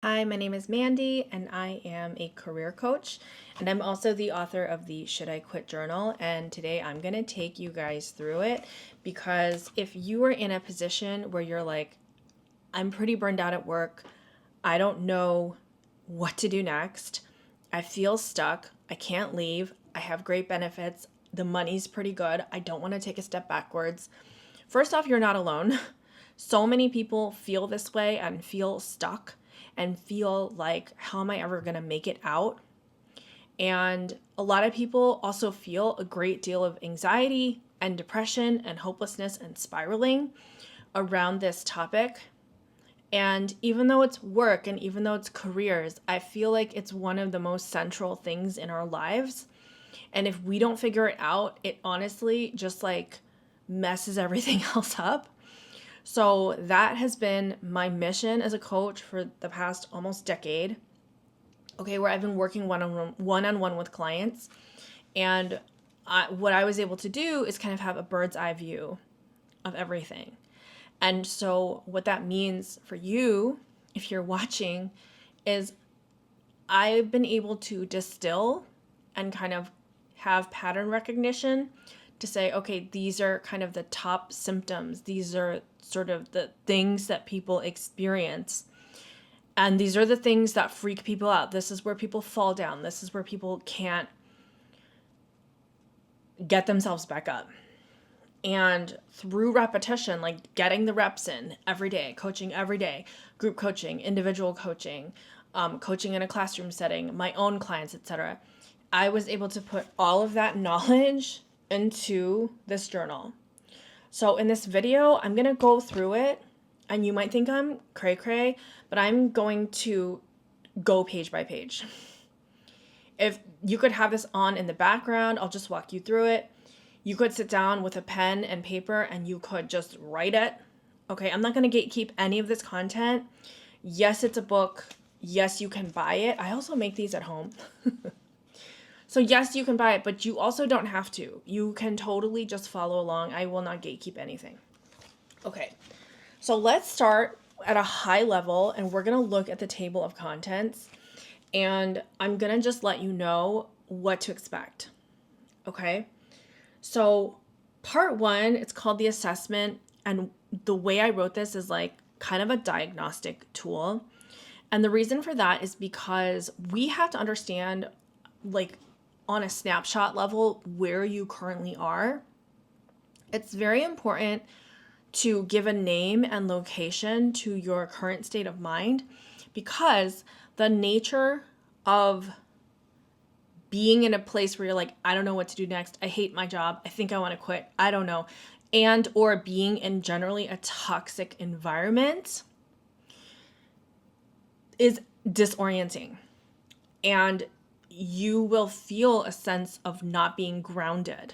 Hi, my name is Mandy, and I am a career coach, and I'm also the author of the Should I Quit Journal. And today I'm going to take you guys through it because if you are in a position where you're like, I'm pretty burned out at work, I don't know what to do next, I feel stuck, I can't leave, I have great benefits, the money's pretty good, I don't want to take a step backwards. First off, you're not alone. So many people feel this way and feel stuck and feel like, how am I ever going to make it out? And a lot of people also feel a great deal of anxiety and depression and hopelessness and spiraling around this topic. And even though it's work and even though it's careers, I feel like it's one of the most central things in our lives. And if we don't figure it out, it honestly just like messes everything else up. So that has been my mission as a coach for the past almost decade. Okay, where I've been working one-on-one with clients, and what I was able to do is kind of have a bird's eye view of everything. And so what that means for you, if you're watching, is I've been able to distill and kind of have pattern recognition to say, okay, these are kind of the top symptoms. These are sort of the things that people experience. And these are the things that freak people out. This is where people fall down. This is where people can't get themselves back up. And through repetition, like getting the reps in every day, coaching every day, group coaching, individual coaching, coaching in a classroom setting, my own clients, etc., I was able to put all of that knowledge into this journal. So in this video, I'm going to go through it, and you might think I'm cray cray, but I'm going to go page by page. If you could have this on in the background, I'll just walk you through it. You could sit down with a pen and paper and you could just write it. Okay, I'm not going to gatekeep any of this content. Yes, it's a book. Yes, you can buy it. I also make these at home. So yes, you can buy it, but you also don't have to. You can totally just follow along. I will not gatekeep anything. Okay, so let's start at a high level and we're going to look at the table of contents, and I'm going to just let you know what to expect. Okay, so part one, it's called the assessment, and the way I wrote this is like kind of a diagnostic tool. And the reason for that is because we have to understand, like, on a snapshot level, where you currently are. It's very important to give a name and location to your current state of mind, because the nature of being in a place where you're like, I don't know what to do next, I hate my job, I think I want to quit, I don't know, and or being in generally a toxic environment is disorienting. And you will feel a sense of not being grounded.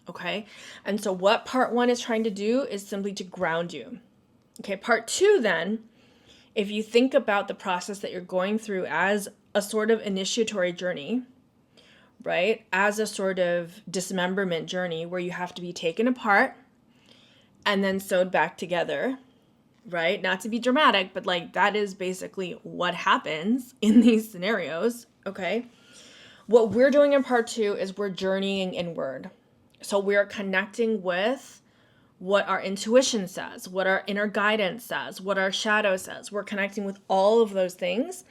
Okay? And so what part one is trying to do is simply to ground you. Okay, part two then, if you think about the process that you're going through as a sort of initiatory journey, right? As a sort of dismemberment journey where you have to be taken apart and then sewed back together, right? Not to be dramatic, but like that is basically what happens in these scenarios, okay? What we're doing in part two is we're journeying inward. So we're connecting with what our intuition says, what our inner guidance says, what our shadow says. We're connecting with all of those things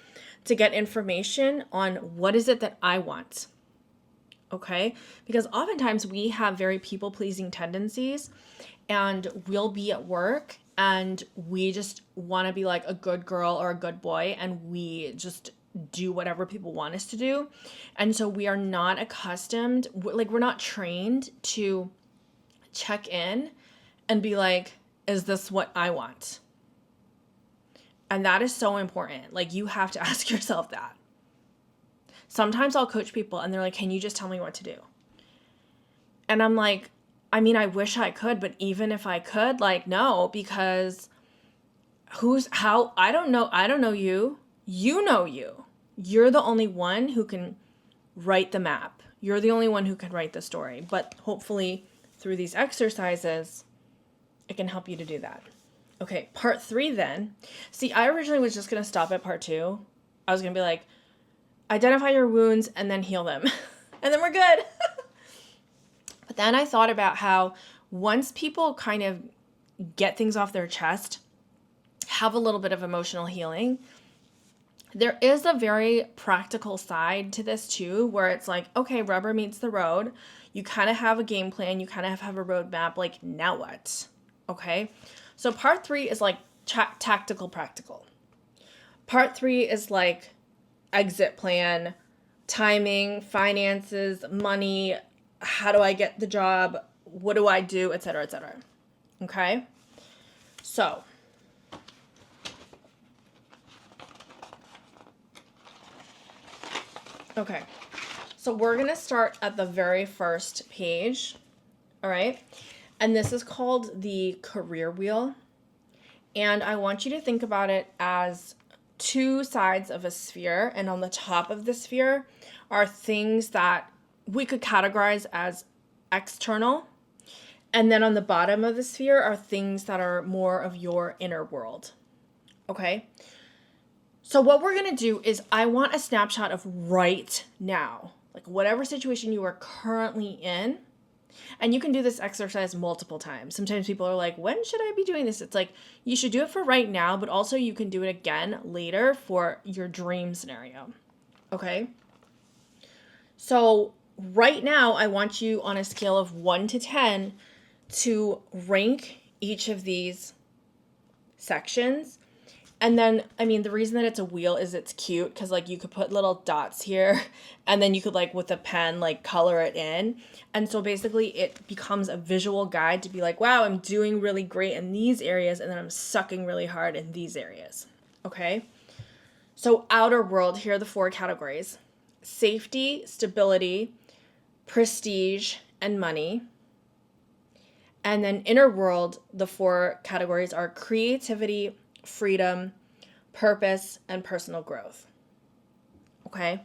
to get information on what is it that I want. Okay? Because oftentimes we have very people-pleasing tendencies, and we'll be at work and we just want to be like a good girl or a good boy, and we just do whatever people want us to do. And so we are not accustomed, like we're not trained to check in and be like, is this what I want? And that is so important. Like, you have to ask yourself that. Sometimes I'll coach people and they're like, can you just tell me what to do? And I'm like, I mean, I wish I could, but even if I could, like, no, because I don't know you. You know you. You're the only one who can write the map. You're the only one who can write the story. But hopefully through these exercises, it can help you to do that. Okay, part 3 then. See, I originally was just going to stop at part 2. I was going to be like, identify your wounds and then heal them. And then we're good. But then I thought about how once people kind of get things off their chest, have a little bit of emotional healing, there is a very practical side to this too, where it's like, okay, rubber meets the road. You kind of have a game plan. You kind of have a roadmap. Like, now what? Okay. So part 3 is like tactical practical. Part 3 is like exit plan, timing, finances, money, how do I get the job, what do I do, etc., etc. Okay? So, okay. So we're going to start at the very first page, all right? And this is called the career wheel. And I want you to think about it as 2 sides of a sphere. And on the top of the sphere are things that we could categorize as external. And then on the bottom of the sphere are things that are more of your inner world. Okay? So what we're going to do is I want a snapshot of right now. Like whatever situation you are currently in. And you can do this exercise multiple times. Sometimes people are like, when should I be doing this? It's like, you should do it for right now, but also you can do it again later for your dream scenario. Okay? So right now, I want you on a scale of 1 to 10 to rank each of these sections. And then, I mean, the reason that it's a wheel is it's cute because, like, you could put little dots here and then you could, like, with a pen, like, color it in. And so basically it becomes a visual guide to be like, wow, I'm doing really great in these areas and then I'm sucking really hard in these areas. Okay? So outer world, here are the 4 categories. Safety, stability, prestige, and money. And then inner world, the 4 categories are creativity, freedom, purpose, and personal growth. Okay?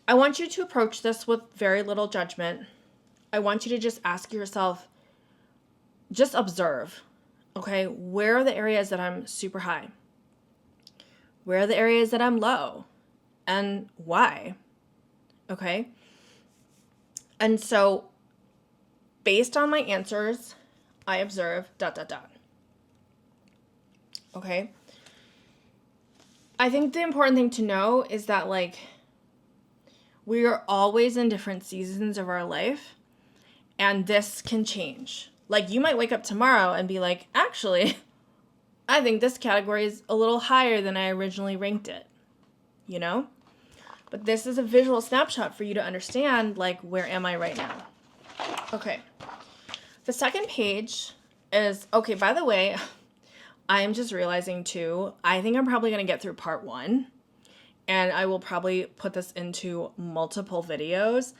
I want you to approach this with very little judgment. I want you to just ask yourself, just observe, okay? Where are the areas that I'm super high? Where are the areas that I'm low? And why? Okay? And so, based on my answers, I observe ... Okay? I think the important thing to know is that, like, we are always in different seasons of our life, and this can change. Like, you might wake up tomorrow and be like, actually, I think this category is a little higher than I originally ranked it, you know? But this is a visual snapshot for you to understand, like, where am I right now? Okay. The second page is, okay, by the way, I am just realizing too, I think I'm probably going to get through part 1. And I will probably put this into multiple videos.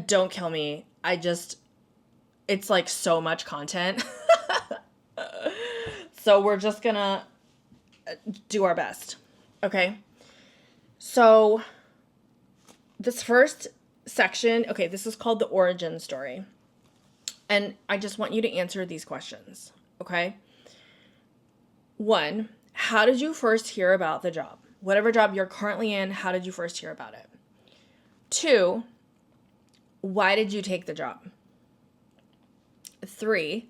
Don't kill me. It's like so much content. So we're just gonna do our best. Okay? So this first section, okay, this is called the origin story. And I just want you to answer these questions. Okay? 1, how did you first hear about the job? Whatever job you're currently in, how did you first hear about it? 2, why did you take the job? 3,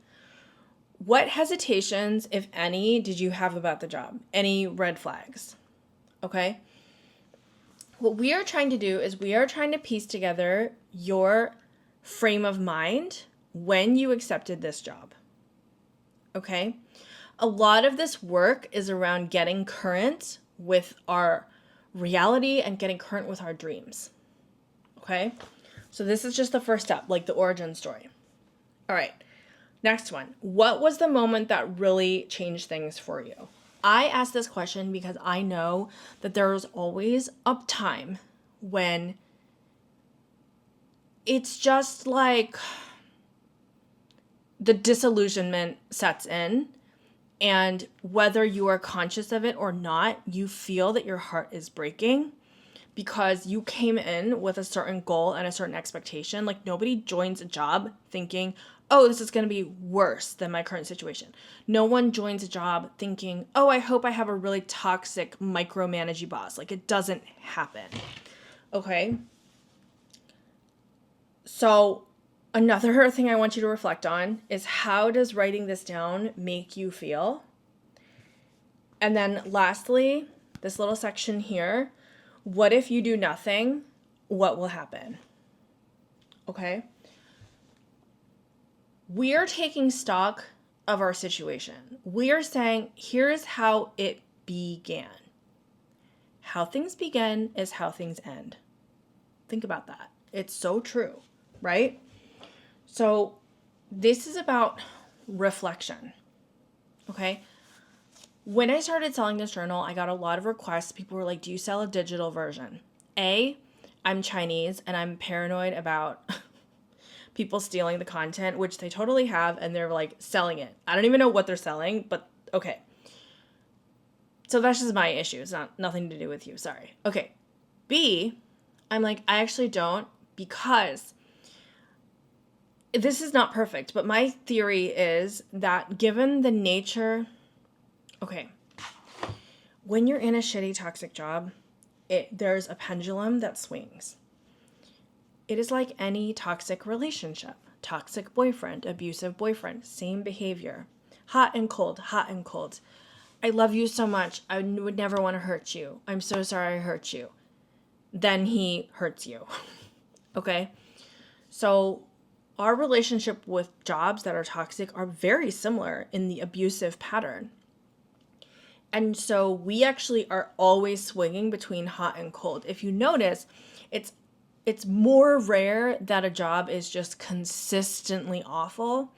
what hesitations, if any, did you have about the job? Any red flags? Okay? What we are trying to do is we are trying to piece together your frame of mind when you accepted this job. Okay? A lot of this work is around getting current with our reality and getting current with our dreams. Okay? So this is just the first step, like the origin story. All right. Next one. What was the moment that really changed things for you? I ask this question because I know that there's always a time when it's just like the disillusionment sets in. And whether you are conscious of it or not, you feel that your heart is breaking because you came in with a certain goal and a certain expectation. Like, nobody joins a job thinking, oh, this is going to be worse than my current situation. No one joins a job thinking, oh, I hope I have a really toxic micromanaging boss. Like, it doesn't happen. Okay? So another thing I want you to reflect on is, how does writing this down make you feel? And then lastly, this little section here, what if you do nothing? What will happen? Okay? We are taking stock of our situation. We are saying, here's how it began. How things begin is how things end. Think about that. It's so true, right? So this is about reflection, okay? When I started selling this journal, I got a lot of requests. People were like, do you sell a digital version? I'm Chinese and I'm paranoid about people stealing the content, which they totally have, and they're like selling it. I don't even know what they're selling, but okay. So that's just my issue. It's nothing to do with you. Sorry. Okay. B, I'm like, I actually don't, because this is not perfect, but my theory is that given the nature, okay, when you're in a shitty, toxic job, there's a pendulum that swings. It is like any toxic relationship. Toxic boyfriend, abusive boyfriend, same behavior. Hot and cold, hot and cold. I love you so much. I would never want to hurt you. I'm so sorry I hurt you. Then he hurts you. Okay? So our relationship with jobs that are toxic are very similar in the abusive pattern. And so we actually are always swinging between hot and cold. If you notice, it's more rare that a job is just consistently awful.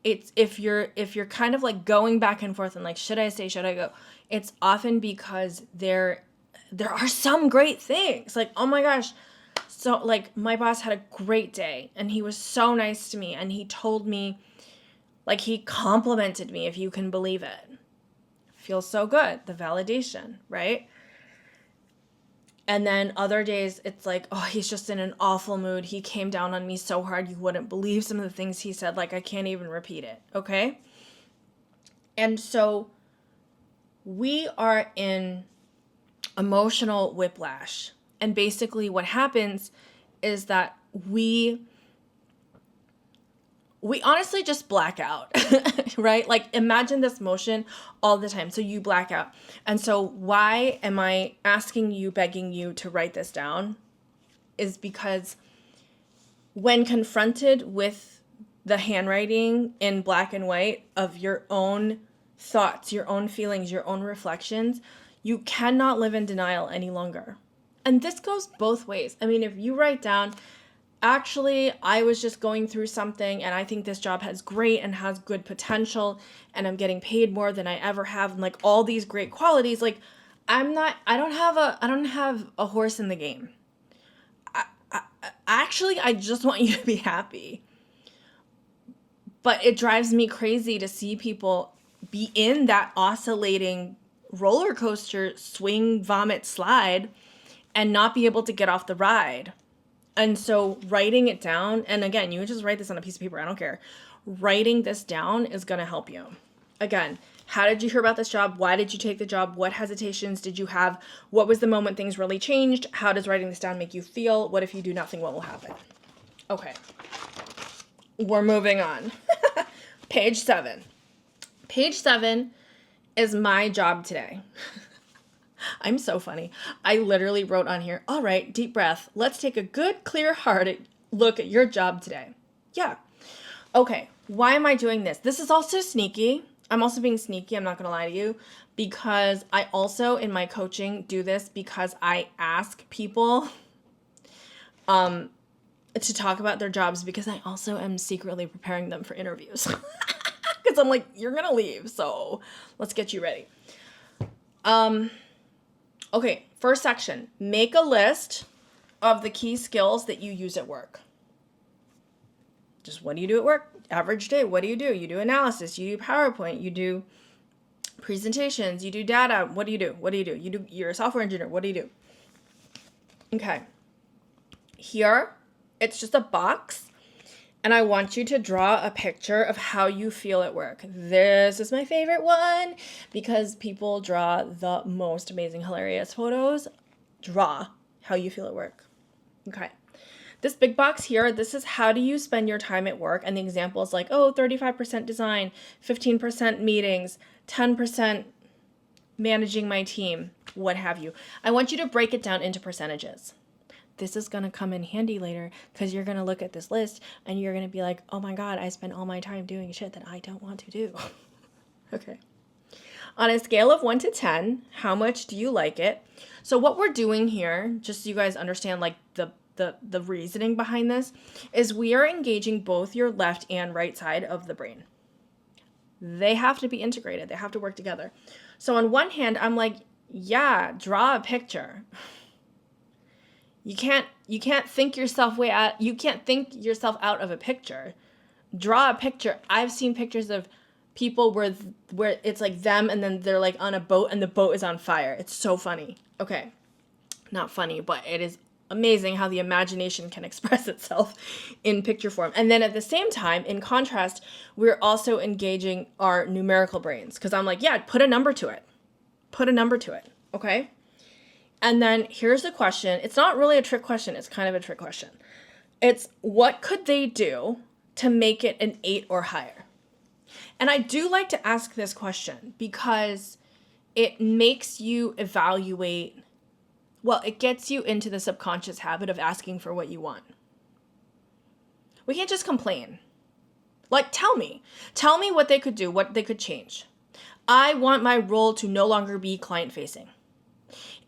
It's if you're kind of like going back and forth and like, should I stay, should I go? It's often because there are some great things. Like, oh my gosh. So like my boss had a great day and he was so nice to me and he told me, like, he complimented me, if you can believe it. Feels so good. The validation, right? And then other days it's like, oh, he's just in an awful mood. He came down on me so hard you wouldn't believe some of the things he said. Like, I can't even repeat it. Okay? And so we are in emotional whiplash. And basically what happens is that we honestly just black out, right? Like, imagine this motion all the time. So you black out. And so why am I asking you, begging you to write this down? Is because when confronted with the handwriting in black and white of your own thoughts, your own feelings, your own reflections, you cannot live in denial any longer. And this goes both ways. I mean, if you write down, actually, I was just going through something and I think this job has great and has good potential and I'm getting paid more than I ever have, and like all these great qualities, like I don't have a horse in the game. I just want you to be happy. But it drives me crazy to see people be in that oscillating roller coaster swing, vomit, slide and not be able to get off the ride. And so writing it down, and again, you just write this on a piece of paper, I don't care. Writing this down is going to help you. Again, how did you hear about this job? Why did you take the job? What hesitations did you have? What was the moment things really changed? How does writing this down make you feel? What if you do nothing? What will happen? Okay. We're moving on. Page 7. Page 7 is my job today. I'm so funny. I literally wrote on here, all right, deep breath. Let's take a good, clear-hearted look at your job today. Yeah. Okay. Why am I doing this? This is also sneaky. I'm also being sneaky. I'm not going to lie to you, because I also in my coaching do this because I ask people to talk about their jobs, because I also am secretly preparing them for interviews. Because I'm like, you're going to leave, so let's get you ready. Okay, first section, make a list of the key skills that you use at work. Just what do you do at work? Average day, what do? You do analysis, you do PowerPoint, you do presentations, you do data. What do you do? You're a software engineer. What do you do? Okay. Here, it's just a box, And I want you to draw a picture of how you feel at work. This is my favorite one because people draw the most amazing, hilarious photos. Draw how you feel at work. Okay. This big box here, this is how do you spend your time at work? And the example is like, 35% design, 15% meetings, 10% managing my team, what have you. I want you to break it down into percentages. This is going to come in handy later because you're going to look at this list and you're going to be like, oh my God, I spent all my time doing shit that I don't want to do. Okay. On a scale of 1 to 10, how much do you like it? So what we're doing here, just so you guys understand like the reasoning behind this, is we are engaging both your left and right side of the brain. They have to be integrated. They have to work together. So on one hand, I'm like, yeah, draw a picture. You can't think yourself out of a picture. Draw a picture. I've seen pictures of people where it's like them and then they're like on a boat and the boat is on fire. It's so funny. Okay. Not funny, but it is amazing how the imagination can express itself in picture form. And then at the same time, in contrast, we're also engaging our numerical brains. Because I'm like, yeah, put a number to it. Put a number to it. Okay? And then here's the question. It's not really a trick question. It's kind of a trick question. It's what could they do to make it an 8 or higher? And I do like to ask this question because it makes you evaluate, well, it gets you into the subconscious habit of asking for what you want. We can't just complain. Like, tell me what they could do, what they could change. I want my role to no longer be client-facing.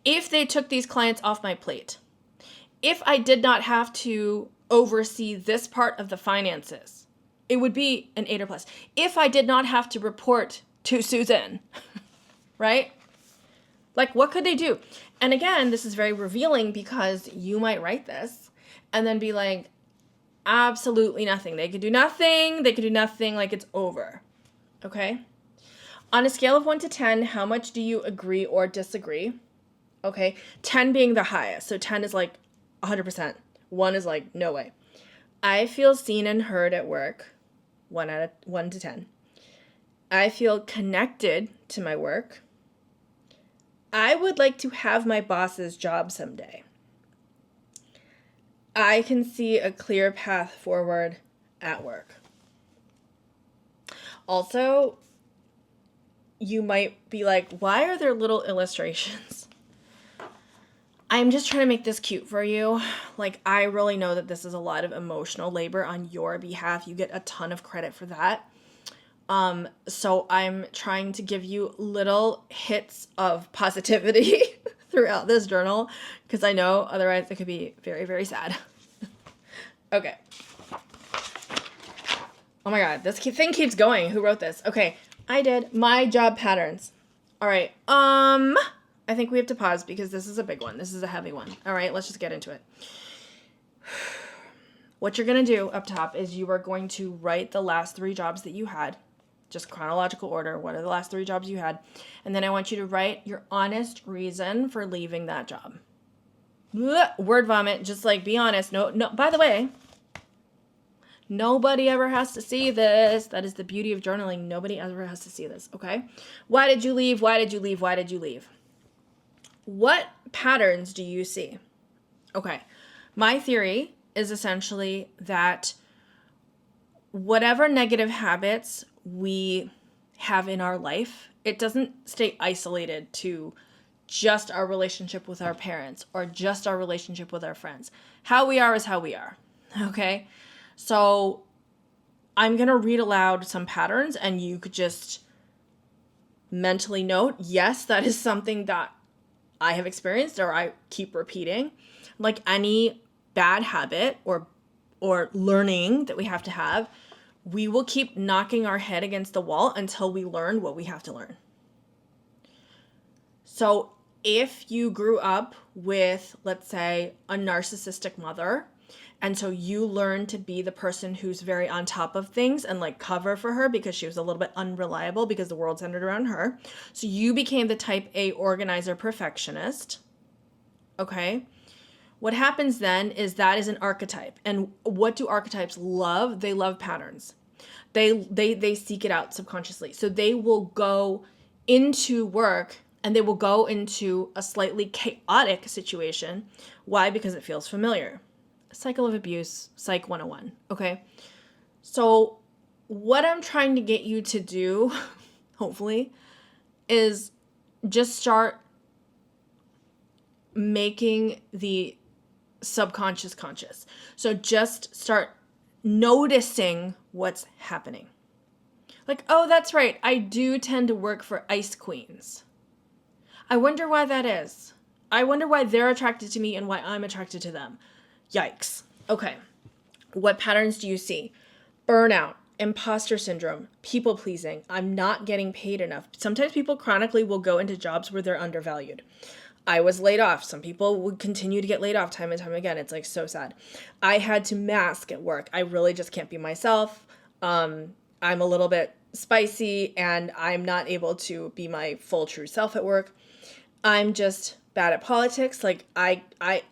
If they took these clients off my plate, if I did not have to oversee this part of the finances, it would be an 8 or plus. If I did not have to report to Susan, right? Like, what could they do? And again, this is very revealing because you might write this and then be like, absolutely nothing. They could do nothing. They could do nothing. Like, it's over. Okay? On a scale of 1 to 10, how much do you agree or disagree? Okay? 10 being the highest. So 10 is like 100%. 1 is like, no way. I feel seen and heard at work. 1 to 10. I feel connected to my work. I would like to have my boss's job someday. I can see a clear path forward at work. Also, you might be like, why are there little illustrations? I'm just trying to make this cute for you. Like, I really know that this is a lot of emotional labor on your behalf. You get a ton of credit for that. So I'm trying to give you little hits of positivity throughout this journal because I know otherwise it could be very, very sad. Okay. Oh my God, this thing keeps going. Who wrote this? Okay, I did. My job patterns. All right. I think we have to pause because this is a big one. This is a heavy one. All right, let's just get into it. What you're going to do up top is you are going to write the last 3 jobs that you had, just chronological order. What are the last 3 jobs you had? And then I want you to write your honest reason for leaving that job. Blech, word vomit, just like be honest. No, by the way, nobody ever has to see this. That is the beauty of journaling. Nobody ever has to see this, okay? Why did you leave? Why did you leave? Why did you leave? What patterns do you see? Okay, my theory is essentially that whatever negative habits we have in our life, it doesn't stay isolated to just our relationship with our parents or just our relationship with our friends. How we are is how we are, okay? So I'm going to read aloud some patterns and you could just mentally note, yes, that is something that I have experienced or I keep repeating. Like any bad habit or learning that we have to have, we will keep knocking our head against the wall until we learn what we have to learn. So if you grew up with, let's say, a narcissistic mother, and so you learn to be the person who's very on top of things and like cover for her because she was a little bit unreliable because the world centered around her. So you became the type A organizer perfectionist. Okay. What happens then is that is an archetype. And what do archetypes love? They love patterns. They seek it out subconsciously. So they will go into work and they will go into a slightly chaotic situation. Why? Because it feels familiar. Cycle of abuse, Psych 101. Okay. So what I'm trying to get you to do, hopefully, is just start making the subconscious conscious. So just start noticing what's happening. Like, oh, that's right. I do tend to work for ice queens. I wonder why that is. I wonder why they're attracted to me and why I'm attracted to them. Yikes. Okay. What patterns do you see? Burnout, imposter syndrome, people pleasing. I'm not getting paid enough. Sometimes people chronically will go into jobs where they're undervalued. I was laid off. Some people would continue to get laid off time and time again. It's like so sad. I had to mask at work. I really just can't be myself. I'm a little bit spicy and I'm not able to be my full true self at work. I'm just bad at politics. Like I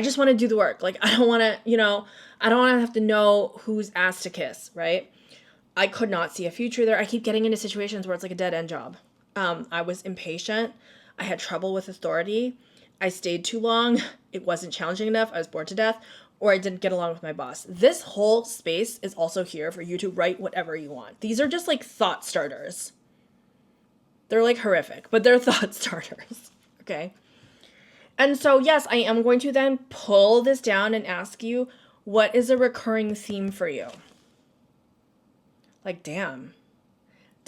just want to do the work. Like I don't want to, I don't want to have to know whose ass to kiss, right? I could not see a future there. I keep getting into situations where it's like a dead end job. I was impatient. I had trouble with authority. I stayed too long. It wasn't challenging enough. I was bored to death, or I didn't get along with my boss. This whole space is also here for you to write whatever you want. These are just like thought starters. They're like horrific, but they're thought starters. Okay. And so, yes, I am going to then pull this down and ask you, what is a recurring theme for you? Like, damn,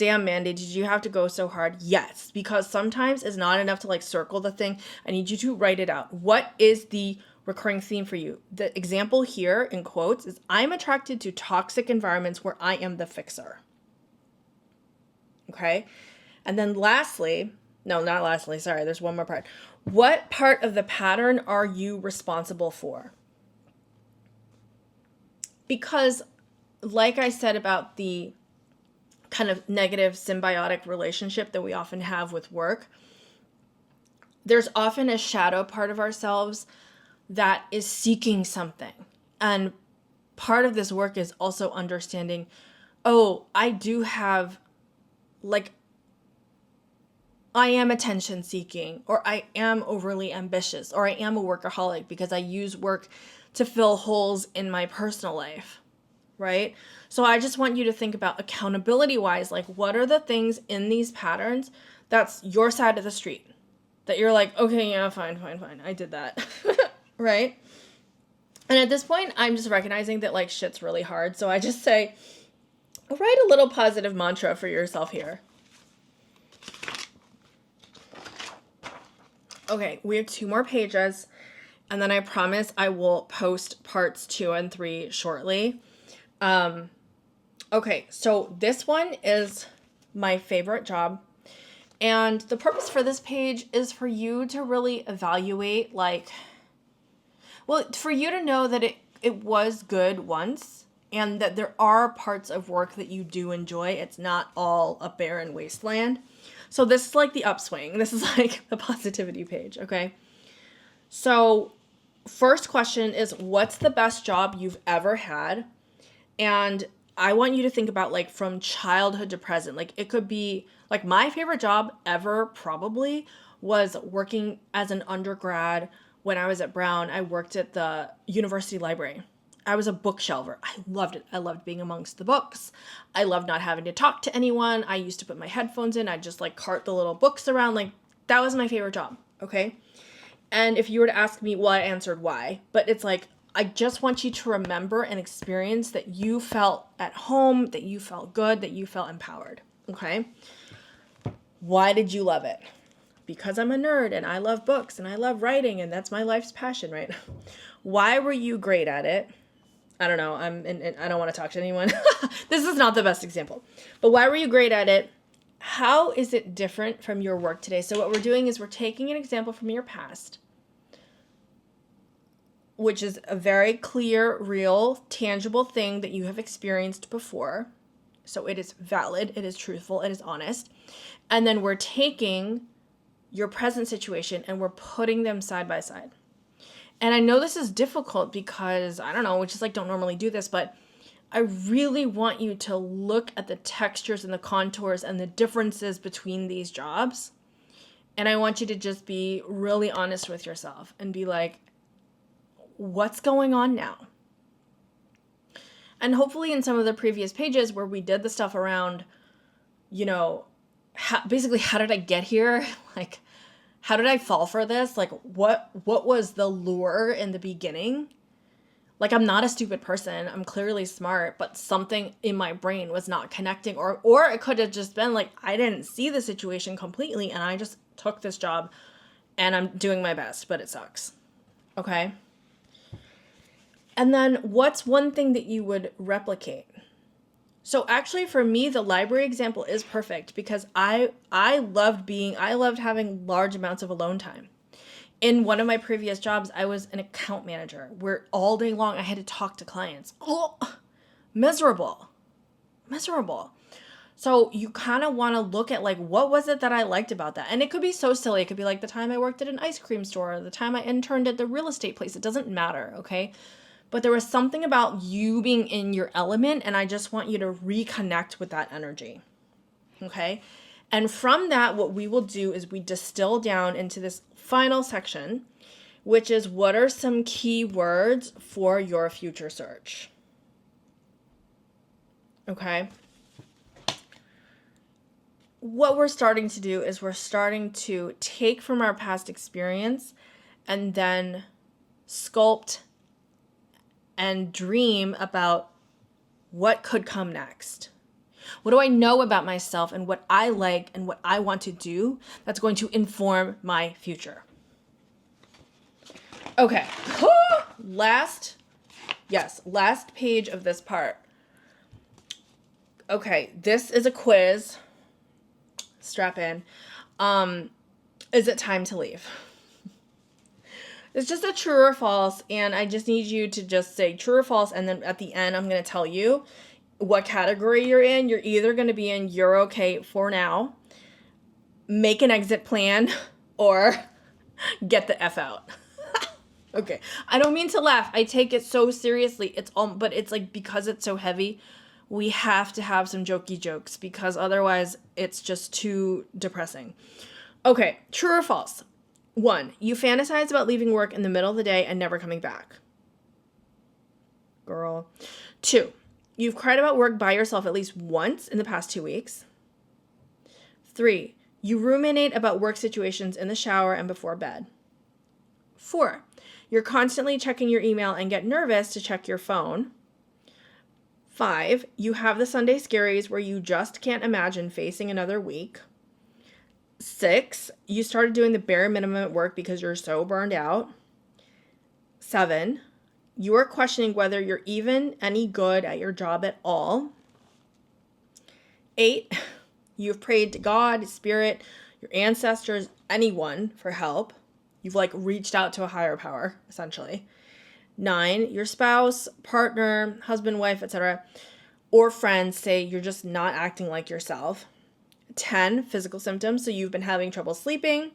Mandy, did you have to go so hard? Yes, because sometimes it's not enough to like circle the thing. I need you to write it out. What is the recurring theme for you? The example here in quotes is, I'm attracted to toxic environments where I am the fixer. Okay. And then lastly, there's one more part. What part of the pattern are you responsible for? Because like I said about the kind of negative symbiotic relationship that we often have with work, there's often a shadow part of ourselves that is seeking something. And part of this work is also understanding, oh, I do have, like, I am attention seeking, or I am overly ambitious, or I am a workaholic because I use work to fill holes in my personal life, right? So I just want you to think about accountability wise, like what are the things in these patterns that's your side of the street that you're like, okay, yeah, fine. I did that, right? And at this point, I'm just recognizing that like shit's really hard. So I just say, write a little positive mantra for yourself here. Okay, we have 2 more pages, and then I promise I will post parts 2 and 3 shortly. Okay, so this one is my favorite job, and the purpose for this page is for you to really evaluate, for you to know that it was good once, and that there are parts of work that you do enjoy. It's not all a barren wasteland. So this is like the upswing. This is like the positivity page, okay? So first question is, what's the best job you've ever had? And I want you to think about like from childhood to present. Like it could be like my favorite job ever probably was working as an undergrad when I was at Brown. I worked at the university library. I was a bookshelver. I loved it. I loved being amongst the books. I loved not having to talk to anyone. I used to put my headphones in. I'd just like cart the little books around. Like that was my favorite job. Okay. And if you were to ask me, well, I answered why, but it's like, I just want you to remember and experience that you felt at home, that you felt good, that you felt empowered. Okay. Why did you love it? Because I'm a nerd and I love books and I love writing and that's my life's passion, right? Why were you great at it? I don't know. I don't want to talk to anyone. This is not the best example. But why were you great at it? How is it different from your work today? So what we're doing is we're taking an example from your past, which is a very clear, real, tangible thing that you have experienced before. So it is valid, it is truthful, it is honest. And then we're taking your present situation and we're putting them side by side. And I know this is difficult because, I don't know, we just like don't normally do this, but I really want you to look at the textures and the contours and the differences between these jobs. And I want you to just be really honest with yourself and be like, what's going on now? And hopefully in some of the previous pages where we did the stuff around, you know, basically how did I get here? Like, how did I fall for this? Like, what was the lure in the beginning? Like, I'm not a stupid person. I'm clearly smart, but something in my brain was not connecting. Or it could have just been like, I didn't see the situation completely and I just took this job and I'm doing my best, but it sucks. Okay? And then what's one thing that you would replicate? So actually for me, the library example is perfect because I loved having large amounts of alone time. In one of my previous jobs, I was an account manager where all day long I had to talk to clients. Oh, miserable. So you kind of want to look at like, what was it that I liked about that? And it could be so silly. It could be like the time I worked at an ice cream store, or the time I interned at the real estate place. It doesn't matter, okay? But there was something about you being in your element, and I just want you to reconnect with that energy, okay? And from that, what we will do is we distill down into this final section, which is what are some key words for your future search, okay? What we're starting to do is we're starting to take from our past experience and then sculpt and dream about what could come next. What do I know about myself and what I like and what I want to do that's going to inform my future? Okay. Last page of this part. Okay, this is a quiz. Strap in. Is it time to leave? It's just a true or false, and I just need you to just say true or false, and then at the end, I'm going to tell you what category you're in. You're either going to be in you're okay for now, make an exit plan, or get the F out. Okay. I don't mean to laugh. I take it so seriously. But it's like, because it's so heavy, we have to have some jokey jokes because otherwise it's just too depressing. Okay. True or false? 1, you fantasize about leaving work in the middle of the day and never coming back. Girl. 2, you've cried about work by yourself at least once in the past 2 weeks. 3, you ruminate about work situations in the shower and before bed. 4, you're constantly checking your email and get nervous to check your phone. 5, you have the Sunday scaries where you just can't imagine facing another week. 6, you started doing the bare minimum at work because you're so burned out. 7, you are questioning whether you're even any good at your job at all. 8, you've prayed to God, Spirit, your ancestors, anyone for help. You've like reached out to a higher power, essentially. 9, your spouse, partner, husband, wife, etc., or friends say you're just not acting like yourself. 10, physical symptoms. So you've been having trouble sleeping,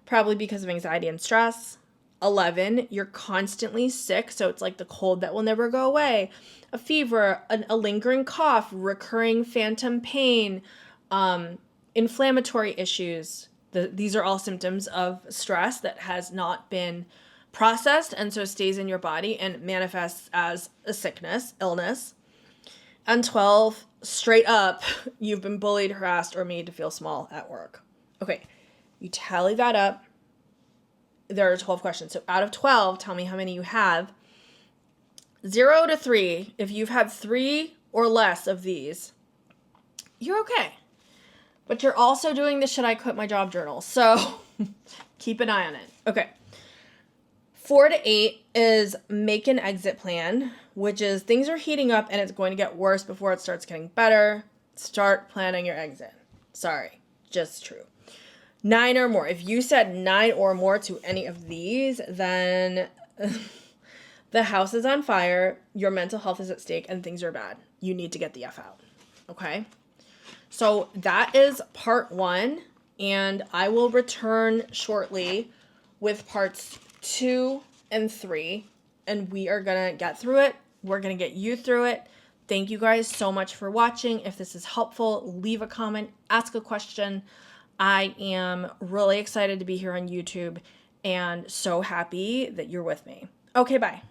probably because of anxiety and stress. 11, you're constantly sick. So it's like the cold that will never go away, a fever, a lingering cough, recurring phantom pain, inflammatory issues. These are all symptoms of stress that has not been processed and so stays in your body and manifests as a sickness, illness. And 12, straight up, you've been bullied, harassed, or made to feel small at work. Okay, you tally that up. There are 12 questions. So out of 12, tell me how many you have. 0 to 3, if you've had 3 or less of these, you're okay. But you're also doing the should I quit my job journal. So keep an eye on it. Okay. 4 to 8 is make an exit plan, which is things are heating up and it's going to get worse before it starts getting better. Start planning your exit. Sorry, just true. 9 or more. If you said 9 or more to any of these, then the house is on fire, your mental health is at stake, and things are bad. You need to get the F out. Okay? So that is part 1, and I will return shortly with parts 2 and 3, and we are going to get through it. We're going to get you through it. Thank you guys so much for watching. If this is helpful, leave a comment, ask a question. I am really excited to be here on YouTube and so happy that you're with me. Okay, bye.